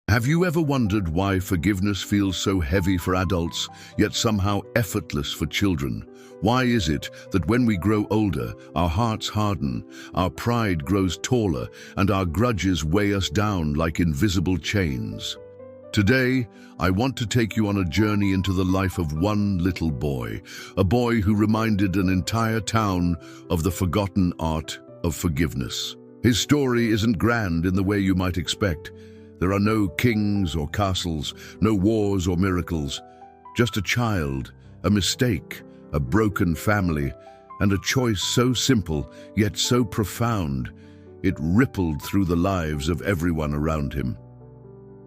Have you ever wondered why forgiveness feels so heavy for adults, yet somehow effortless for children? Why is it that when we grow older, our hearts harden, our pride grows taller, and our grudges weigh us down like invisible chains? Today, I want to take you on a journey into the life of one little boy, a boy who reminded an entire town of the forgotten art of forgiveness. His story isn't grand in the way you might expect. There are no kings or castles, no wars or miracles, just a child, a mistake, a broken family, and a choice so simple yet so profound, it rippled through the lives of everyone around him.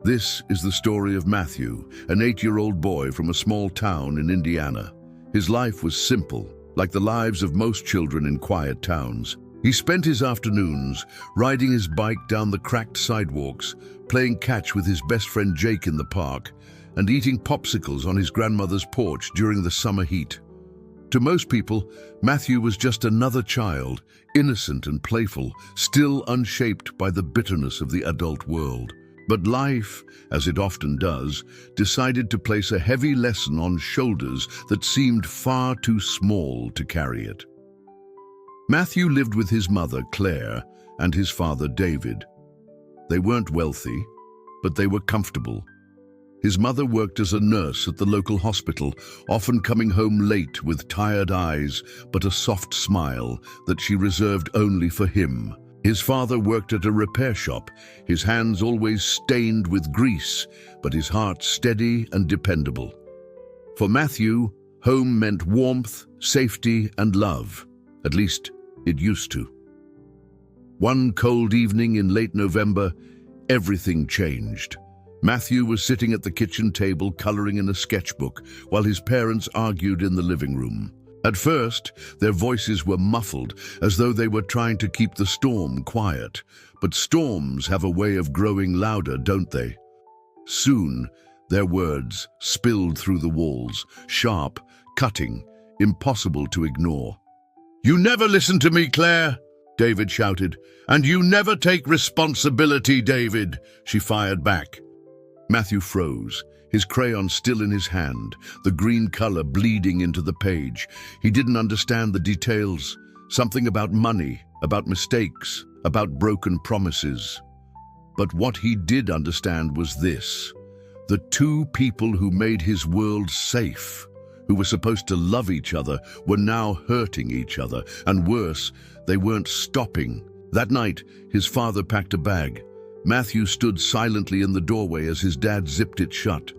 This is the story of Matthew, an 8-year-old boy from a small town in Indiana. His life was simple, like the lives of most children in quiet towns. He spent his afternoons riding his bike down the cracked sidewalks, playing catch with his best friend Jake in the park, and eating popsicles on his grandmother's porch during the summer heat. To most people, Matthew was just another child, innocent and playful, still unshaped by the bitterness of the adult world. But life, as it often does, decided to place a heavy lesson on shoulders that seemed far too small to carry it. Matthew lived with his mother, Claire, and his father, David. They weren't wealthy, but they were comfortable. His mother worked as a nurse at the local hospital, often coming home late with tired eyes, but a soft smile that she reserved only for him. His father worked at a repair shop, his hands always stained with grease, but his heart steady and dependable. For Matthew, home meant warmth, safety, and love. At least, it used to. One cold evening in late November, everything changed. Matthew was sitting at the kitchen table coloring in a sketchbook while his parents argued in the living room. At first, their voices were muffled, as though they were trying to keep the storm quiet. But storms have a way of growing louder, don't they? Soon, their words spilled through the walls, sharp, cutting, impossible to ignore. "You never listen to me, Claire," David shouted. "And you never take responsibility, David," she fired back. Matthew froze, his crayon still in his hand, the green color bleeding into the page. He didn't understand the details, something about money, about mistakes, about broken promises. But what he did understand was this: the two people who made his world safe, who were supposed to love each other, were now hurting each other, and worse, they weren't stopping. That night, his father packed a bag. Matthew stood silently in the doorway as his dad zipped it shut.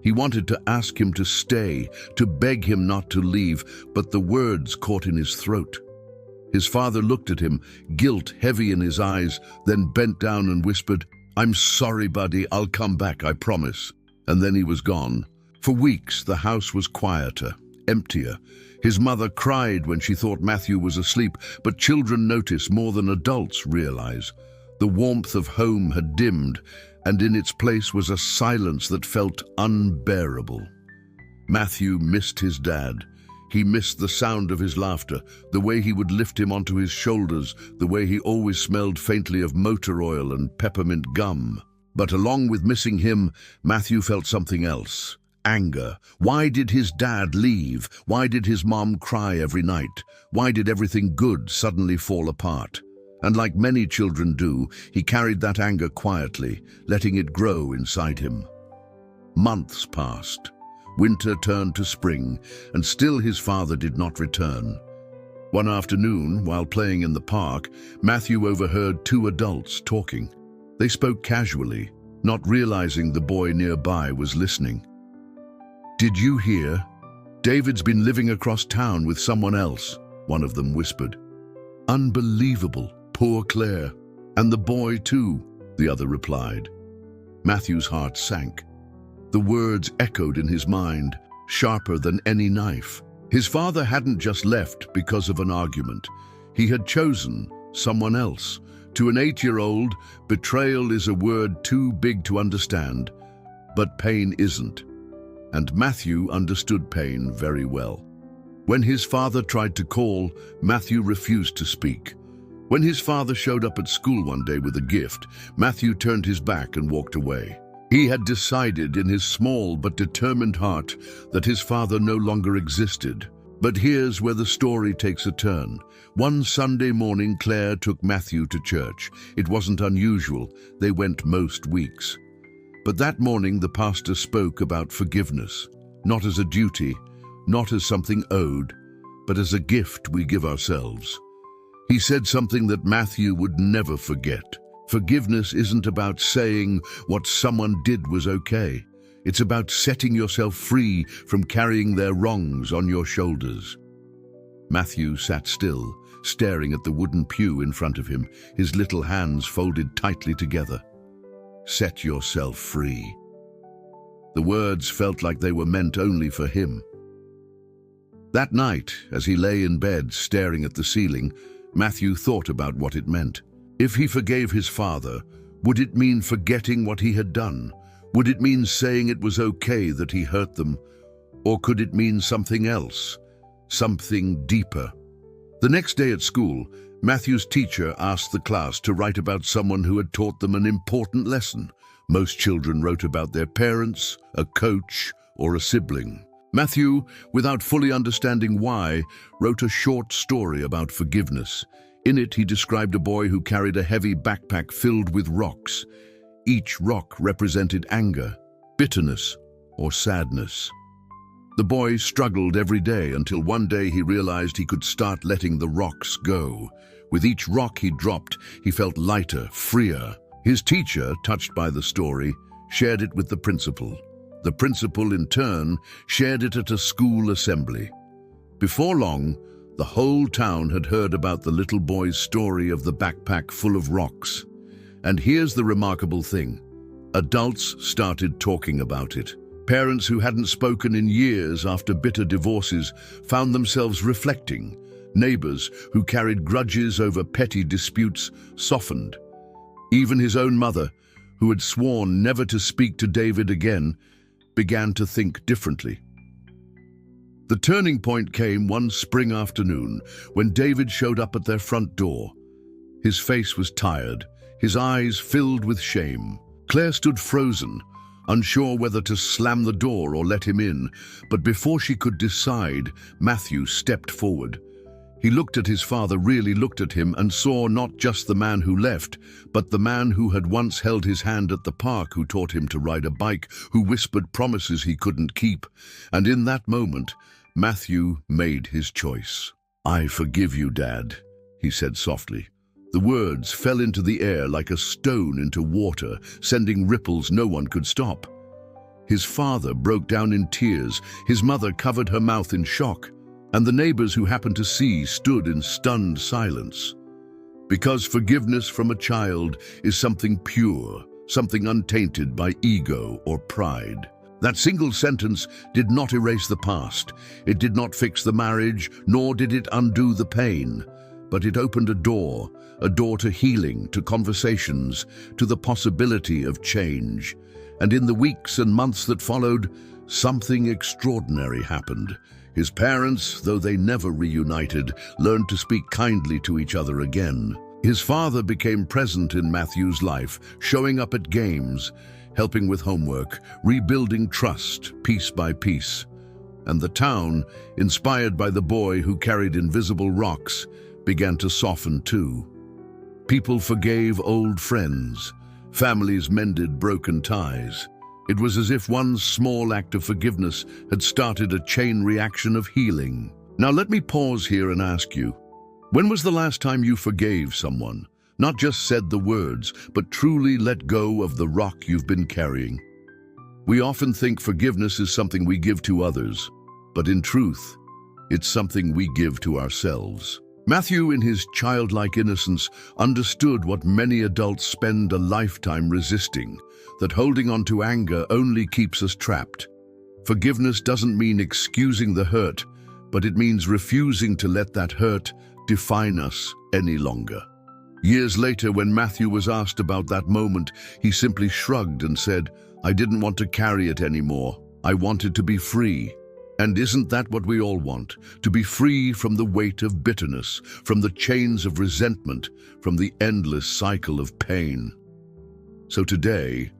He wanted to ask him to stay, to beg him not to leave, but the words caught in his throat. His father looked at him, guilt heavy in his eyes, then bent down and whispered, "I'm sorry, buddy, I'll come back, I promise." And then he was gone. For weeks, the house was quieter, emptier. His mother cried when she thought Matthew was asleep, but children notice more than adults realize. The warmth of home had dimmed, and in its place was a silence that felt unbearable. Matthew missed his dad. He missed the sound of his laughter, the way he would lift him onto his shoulders, the way he always smelled faintly of motor oil and peppermint gum. But along with missing him, Matthew felt something else. Anger. Why did his dad leave? Why did his mom cry every night? Why did everything good suddenly fall apart? And like many children do, he carried that anger quietly, letting it grow inside him. Months passed. Winter turned to spring, and still his father did not return. One afternoon, while playing in the park, Matthew overheard two adults talking. They spoke casually, not realizing the boy nearby was listening. "Did you hear? David's been living across town with someone else," one of them whispered. "Unbelievable. Poor Claire. And the boy too," the other replied. Matthew's heart sank. The words echoed in his mind, sharper than any knife. His father hadn't just left because of an argument. He had chosen someone else. To an 8-year-old, betrayal is a word too big to understand, but pain isn't. And Matthew understood pain very well. When his father tried to call, Matthew refused to speak. When his father showed up at school one day with a gift, Matthew turned his back and walked away. He had decided in his small but determined heart that his father no longer existed. But here's where the story takes a turn. One Sunday morning, Claire took Matthew to church. It wasn't unusual. They went most weeks. But that morning, the pastor spoke about forgiveness, not as a duty, not as something owed, but as a gift we give ourselves. He said something that Matthew would never forget. Forgiveness isn't about saying what someone did was okay. It's about setting yourself free from carrying their wrongs on your shoulders. Matthew sat still, staring at the wooden pew in front of him, his little hands folded tightly together. Set yourself free. The words felt like they were meant only for him. That night, as he lay in bed staring at the ceiling, Matthew thought about what it meant. If he forgave his father, would it mean forgetting what he had done? Would it mean saying it was okay that he hurt them? Or could it mean something else, something deeper? The next day at school, Matthew's teacher asked the class to write about someone who had taught them an important lesson. Most children wrote about their parents, a coach, or a sibling. Matthew, without fully understanding why, wrote a short story about forgiveness. In it, he described a boy who carried a heavy backpack filled with rocks. Each rock represented anger, bitterness, or sadness. The boy struggled every day until one day he realized he could start letting the rocks go. With each rock he dropped, he felt lighter, freer. His teacher, touched by the story, shared it with the principal. The principal, in turn, shared it at a school assembly. Before long, the whole town had heard about the little boy's story of the backpack full of rocks. And here's the remarkable thing. Adults started talking about it. Parents who hadn't spoken in years after bitter divorces found themselves reflecting. Neighbors who carried grudges over petty disputes softened. Even his own mother, who had sworn never to speak to David again, began to think differently. The turning point came one spring afternoon when David showed up at their front door. His face was tired, his eyes filled with shame. Claire stood frozen, unsure whether to slam the door or let him in, but before she could decide, Matthew stepped forward. He looked at his father, really looked at him, and saw not just the man who left, but the man who had once held his hand at the park, who taught him to ride a bike, who whispered promises he couldn't keep. And in that moment, Matthew made his choice. "I forgive you, Dad," he said softly. The words fell into the air like a stone into water, sending ripples no one could stop. His father broke down in tears, his mother covered her mouth in shock, and the neighbors who happened to see stood in stunned silence. Because forgiveness from a child is something pure, something untainted by ego or pride. That single sentence did not erase the past. It did not fix the marriage, nor did it undo the pain. But it opened a door to healing, to conversations, to the possibility of change. And in the weeks and months that followed, something extraordinary happened. His parents, though they never reunited, learned to speak kindly to each other again. His father became present in Matthew's life, showing up at games, helping with homework, rebuilding trust piece by piece. And the town, inspired by the boy who carried invisible rocks, began to soften too. People forgave old friends. Families mended broken ties. It was as if one small act of forgiveness had started a chain reaction of healing. Now let me pause here and ask you, when was the last time you forgave someone? Not just said the words, but truly let go of the rock you've been carrying. We often think forgiveness is something we give to others, but in truth, it's something we give to ourselves. Matthew, in his childlike innocence, understood what many adults spend a lifetime resisting, that holding on to anger only keeps us trapped. Forgiveness doesn't mean excusing the hurt, but it means refusing to let that hurt define us any longer. Years later, when Matthew was asked about that moment, he simply shrugged and said, "I didn't want to carry it anymore. I wanted to be free." And isn't that what we all want? To be free from the weight of bitterness, from the chains of resentment, from the endless cycle of pain. So today,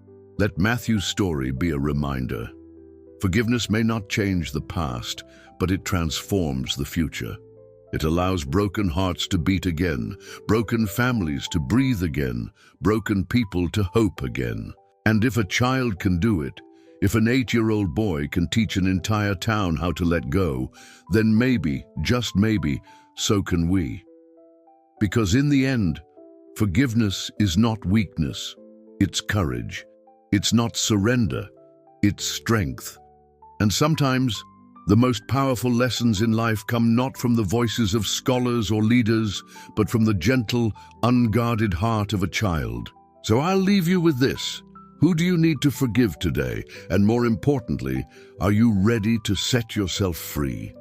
Let Matthew's story be a reminder. Forgiveness may not change the past, but it transforms the future. It allows broken hearts to beat again, broken families to breathe again, broken people to hope again. And if a child can do it, if an 8-year-old boy can teach an entire town how to let go, then maybe, just maybe, so can we. Because in the end, forgiveness is not weakness, it's courage. It's not surrender, it's strength. And sometimes, the most powerful lessons in life come not from the voices of scholars or leaders, but from the gentle, unguarded heart of a child. So I'll leave you with this. Who do you need to forgive today? And more importantly, are you ready to set yourself free?